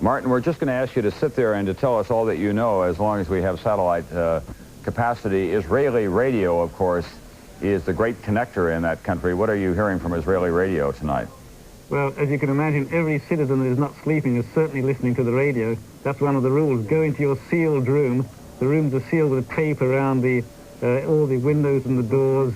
Martin, we're just going to ask you to sit there and to tell us all that you know as long as we have satellite capacity. Israeli radio, of course, is the great connector in that country. What are you hearing from Israeli radio tonight? Well, as you can imagine, every citizen that is not sleeping is certainly listening to the radio. That's one of the rules. Go into your sealed room. The rooms are sealed with tape around all the windows and the doors.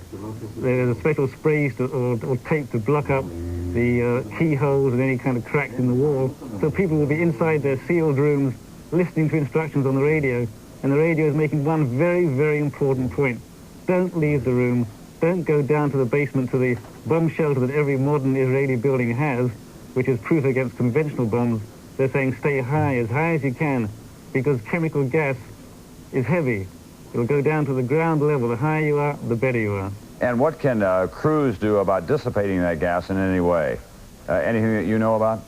There's a special spray or tape to block up the keyholes and any kind of cracks in the wall. So people will be inside their sealed rooms listening to instructions on the radio. And the radio is making one very, very important point. Don't leave the room. Don't go down to the basement to the bomb shelter that every modern Israeli building has, which is proof against conventional bombs. They're saying stay high as you can, because chemical gas is heavy. It'll go down to the ground level. The higher you are, the better you are. And what can crews do about dissipating that gas in any way? Anything that you know about?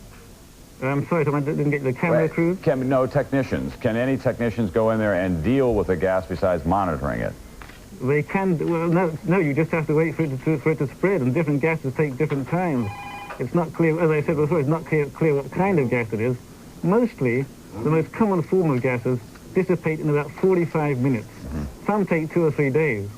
I'm sorry, Tom, I didn't get the camera crew? No, technicians. Can any technicians go in there and deal with the gas besides monitoring it? They can. Well, no, you just have to wait for it to spread, and different gases take different times. It's not clear, as I said before, it's not clear what kind of gas it is. Mostly, the most common form of gases dissipate in about 45 minutes. Some take 2 or 3 days.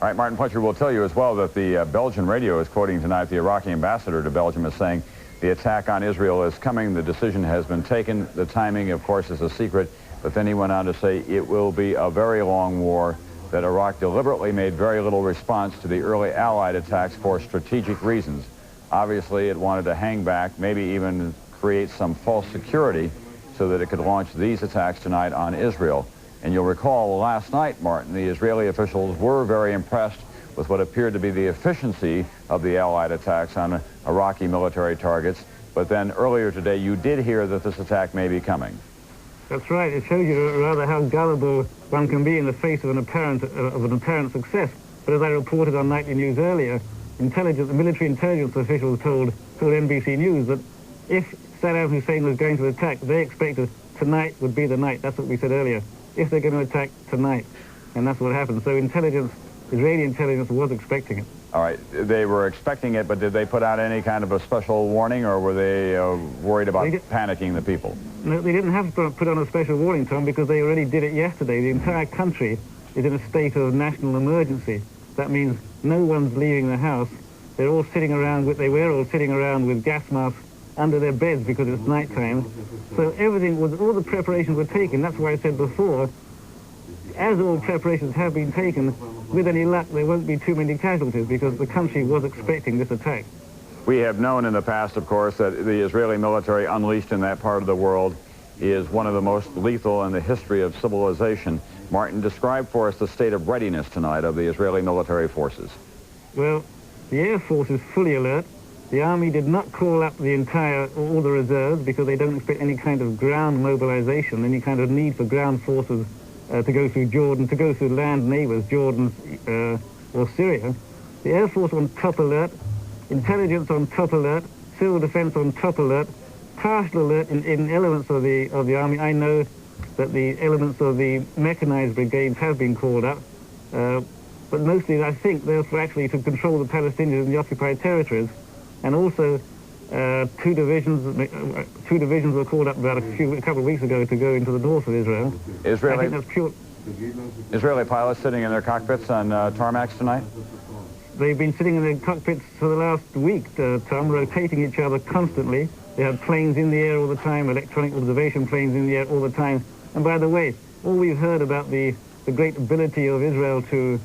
All right, Martin Fletcher will tell you as well that the Belgian radio is quoting tonight the Iraqi ambassador to Belgium as saying the attack on Israel is coming, the decision has been taken, the timing, of course, is a secret, but then he went on to say it will be a very long war, that Iraq deliberately made very little response to the early Allied attacks for strategic reasons. Obviously, it wanted to hang back, maybe even create some false security so that it could launch these attacks tonight on Israel. And you'll recall last night, Martin, the Israeli officials were very impressed with what appeared to be the efficiency of the Allied attacks on Iraqi military targets. But then earlier today, you did hear that this attack may be coming. That's right. It shows you rather how gullible one can be in the face of an apparent success. But as I reported on nightly news earlier, military intelligence officials told NBC News that if Saddam Hussein was going to attack, they expected tonight would be the night. That's what we said earlier. If they're going to attack tonight, and that's what happened. So Israeli intelligence was expecting it. All right, they were expecting it, but did they put out any kind of a special warning, or were they worried about panicking the people? No, they didn't have to put on a special warning, Tom, because they already did it yesterday. The entire country is in a state of national emergency. That means no one's leaving the house. They were all sitting around with gas masks under their beds because it's nighttime. So all the preparations were taken. That's why I said before, as all preparations have been taken, with any luck, there won't be too many casualties because the country was expecting this attack. We have known in the past, of course, that the Israeli military unleashed in that part of the world is one of the most lethal in the history of civilization. Martin, describe for us the state of readiness tonight of the Israeli military forces. Well, the Air Force is fully alert. The Army did not call up all the reserves because they don't expect any kind of ground mobilization, any kind of need for ground forces to go through Jordan, to go through land neighbors, Jordan or Syria. The Air Force on top alert, intelligence on top alert, civil defense on top alert, partial alert in elements of the Army. I know that the elements of the mechanized brigades have been called up, but mostly I think they're actually to control the Palestinians in the occupied territories. And also, two divisions were called up about a couple of weeks ago to go into the north of Israel. I think that's pure. Israeli pilots sitting in their cockpits on tarmacs tonight? They've been sitting in their cockpits for the last week, Tom, rotating each other constantly. They have planes in the air all the time, electronic observation planes in the air all the time. And by the way, all we've heard about the great ability of Israel to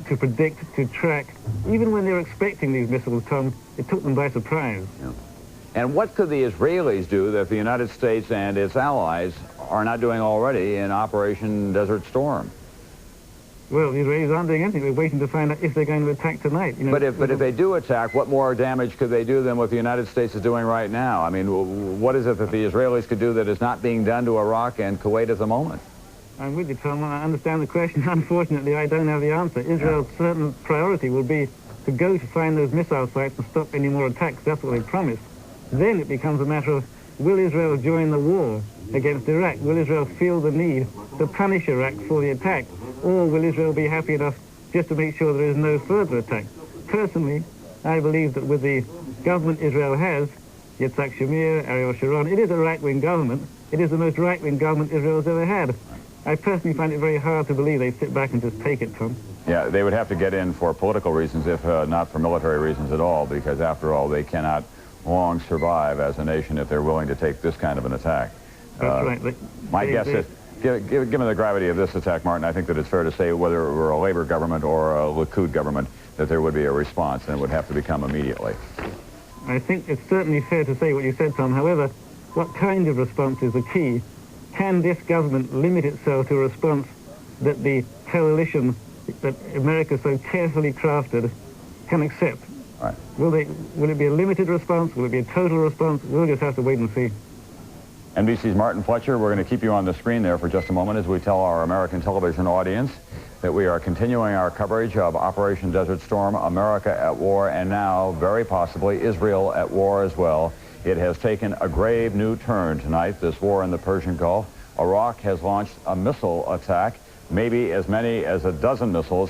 predict, to track, even when they were expecting these missiles, Tom, it took them by surprise. Yeah. And what could the Israelis do that the United States and its allies are not doing already in Operation Desert Storm? Well, the Israelis aren't doing anything. They're waiting to find out if they're going to attack tonight. You know, but if they do attack, what more damage could they do than what the United States is doing right now? I mean, what is it that the Israelis could do that is not being done to Iraq and Kuwait at the moment? I'm with you, Tom. I understand the question. Unfortunately, I don't have the answer. Israel's certain priority will be to go to find those missile sites and stop any more attacks. That's what they promised. Then it becomes a matter of, will Israel join the war against Iraq? Will Israel feel the need to punish Iraq for the attack? Or will Israel be happy enough just to make sure there is no further attack? Personally, I believe that with the government Israel has, Yitzhak Shamir, Ariel Sharon. It is a right-wing government. It is the most right-wing government Israel's ever had. I personally find it very hard to believe they sit back and just take it, Tom. Yeah, they would have to get in for political reasons, if not for military reasons at all, because after all, they cannot long survive as a nation if they're willing to take this kind of an attack. That's right. My guess is, given the gravity of this attack, Martin, I think that it's fair to say whether it were a Labor government or a Likud government, that there would be a response, and it would have to become immediately. I think it's certainly fair to say what you said, Tom. However, what kind of response is the key? Can this government limit itself to a response that the coalition that America so carefully crafted can accept? Right. Will it be a limited response? Will it be a total response? We'll just have to wait and see. NBC's Martin Fletcher, we're going to keep you on the screen there for just a moment as we tell our American television audience that we are continuing our coverage of Operation Desert Storm, America at War, and now, very possibly, Israel at war as well. It has taken a grave new turn tonight, this war in the Persian Gulf. Iraq has launched a missile attack, maybe as many as a dozen missiles